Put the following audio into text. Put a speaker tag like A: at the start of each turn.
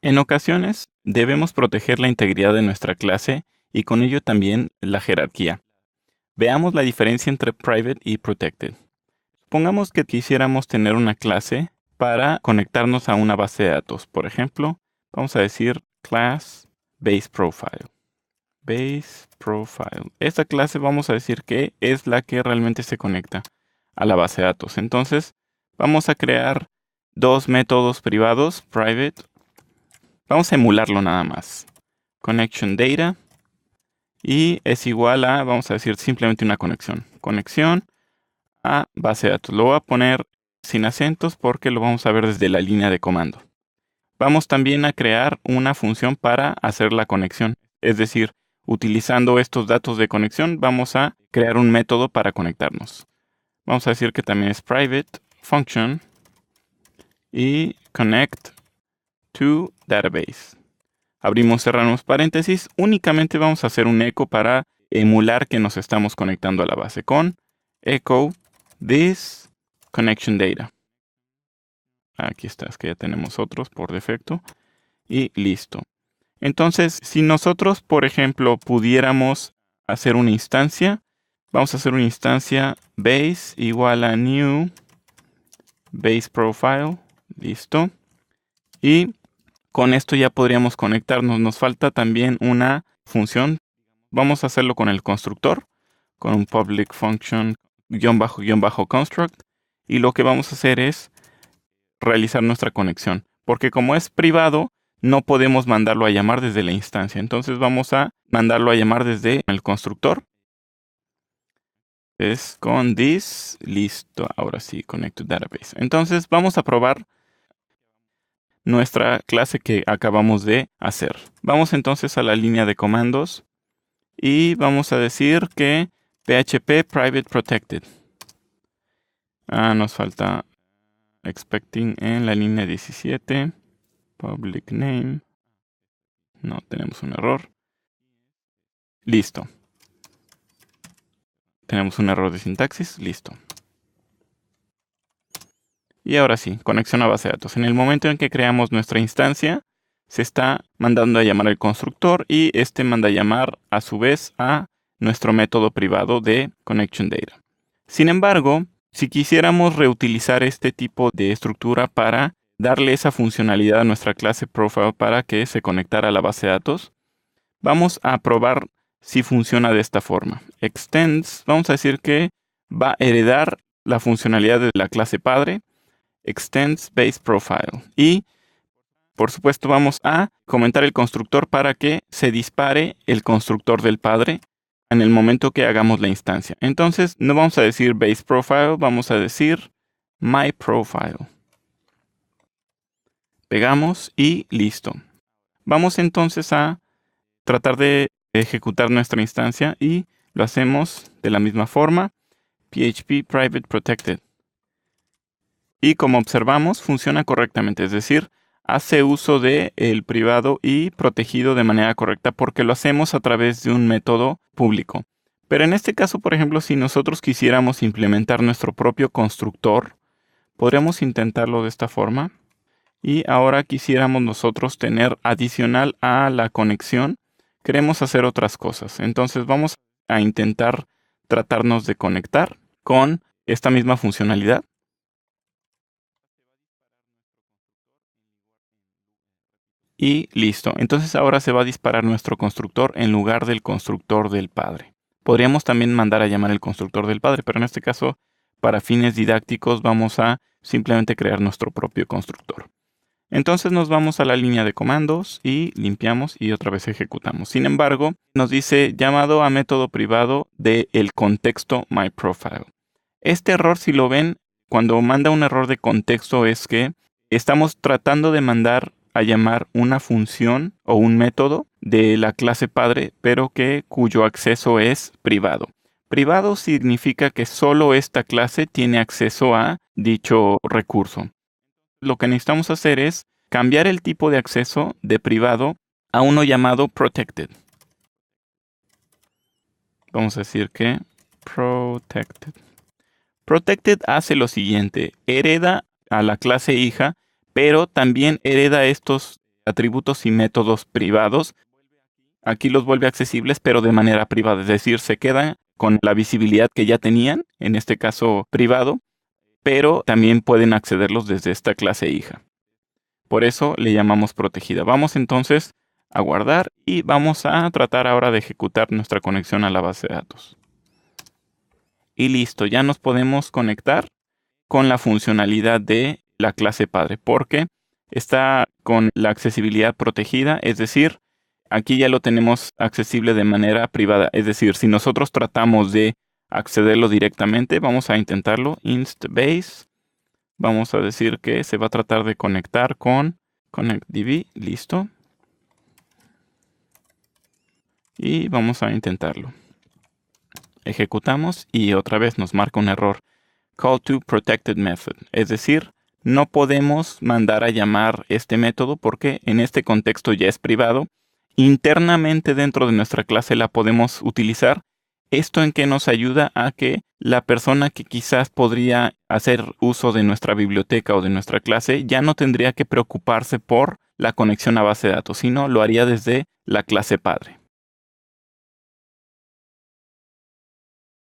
A: En ocasiones, debemos proteger la integridad de nuestra clase y con ello también la jerarquía. Veamos la diferencia entre private y protected. Supongamos que quisiéramos tener una clase para conectarnos a una base de datos. Por ejemplo, vamos a decir class base profile. Base profile. Esta clase vamos a decir que es la que realmente se conecta a la base de datos. Entonces, vamos a crear dos métodos privados, private. Vamos a emularlo nada más. Connection data. Y es igual a, vamos a decir simplemente una conexión. Conexión a base de datos. Lo voy a poner sin acentos porque lo vamos a ver desde la línea de comando. Vamos también a crear una función para hacer la conexión. Es decir, utilizando estos datos de conexión, vamos a crear un método para conectarnos. Vamos a decir que también es private function y connect to database. Abrimos, cerramos paréntesis. Únicamente vamos a hacer un eco para emular que nos estamos conectando a la base con echo this connection data. Aquí está, es que ya tenemos otros por defecto. Y listo. Entonces, si nosotros, por ejemplo, pudiéramos hacer una instancia, vamos a hacer una instancia base igual a new base profile. Listo. Y con esto ya podríamos conectarnos. Nos falta también una función. Vamos a hacerlo con el constructor, con un public function _construct. Y lo que vamos a hacer es realizar nuestra conexión. Porque como es privado, no podemos mandarlo a llamar desde la instancia. Entonces vamos a mandarlo a llamar desde el constructor. Es con this. Listo. Ahora sí, connect to database. Entonces vamos a probar nuestra clase que acabamos de hacer. Vamos entonces a la línea de comandos y vamos a decir que PHP private protected. Nos falta expecting en la línea 17. Public name. No, tenemos un error. Listo. Tenemos un error de sintaxis. Listo. Y ahora sí, conexión a base de datos. En el momento en que creamos nuestra instancia, se está mandando a llamar al constructor y este manda a llamar a su vez a nuestro método privado de connection data. Sin embargo, si quisiéramos reutilizar este tipo de estructura para darle esa funcionalidad a nuestra clase profile para que se conectara a la base de datos, vamos a probar si funciona de esta forma. Extends, vamos a decir que va a heredar la funcionalidad de la clase padre, extends base profile. Y, por supuesto, vamos a comentar el constructor para que se dispare el constructor del padre en el momento que hagamos la instancia. Entonces, no vamos a decir base profile, vamos a decir my profile. Pegamos y listo. Vamos entonces a tratar de ejecutar nuestra instancia y lo hacemos de la misma forma. PHP private protected. Y como observamos, funciona correctamente, es decir, hace uso de el privado y protegido de manera correcta porque lo hacemos a través de un método público. Pero en este caso, por ejemplo, si nosotros quisiéramos implementar nuestro propio constructor, podríamos intentarlo de esta forma. Y ahora quisiéramos nosotros tener adicional a la conexión, queremos hacer otras cosas. Entonces vamos a intentar tratarnos de conectar con esta misma funcionalidad. Y listo. Entonces ahora se va a disparar nuestro constructor en lugar del constructor del padre. Podríamos también mandar a llamar el constructor del padre, pero en este caso, para fines didácticos, vamos a simplemente crear nuestro propio constructor. Entonces nos vamos a la línea de comandos y limpiamos y otra vez ejecutamos. Sin embargo, nos dice llamado a método privado del contexto myProfile. Este error, si lo ven, cuando manda un error de contexto es que estamos tratando de mandar a llamar una función o un método de la clase padre, pero cuyo acceso es privado. Privado significa que solo esta clase tiene acceso a dicho recurso. Lo que necesitamos hacer es cambiar el tipo de acceso de privado a uno llamado protected. Vamos a decir que protected. Protected hace lo siguiente, hereda a la clase hija, pero también hereda estos atributos y métodos privados. Aquí los vuelve accesibles, pero de manera privada, es decir, se quedan con la visibilidad que ya tenían, en este caso privado, pero también pueden accederlos desde esta clase hija. Por eso le llamamos protegida. Vamos entonces a guardar y vamos a tratar ahora de ejecutar nuestra conexión a la base de datos. Y listo, ya nos podemos conectar con la funcionalidad de la clase padre, porque está con la accesibilidad protegida, es decir, aquí ya lo tenemos accesible de manera privada. Es decir, si nosotros tratamos de accederlo directamente, vamos a intentarlo. Inst base. Vamos a decir que se va a tratar de conectar con ConnectDB. Listo. Y vamos a intentarlo. Ejecutamos y otra vez nos marca un error. Call to protected method. Es decir, no podemos mandar a llamar este método porque en este contexto ya es privado. Internamente dentro de nuestra clase la podemos utilizar. ¿Esto en qué nos ayuda? A que la persona que quizás podría hacer uso de nuestra biblioteca o de nuestra clase ya no tendría que preocuparse por la conexión a base de datos, sino lo haría desde la clase padre.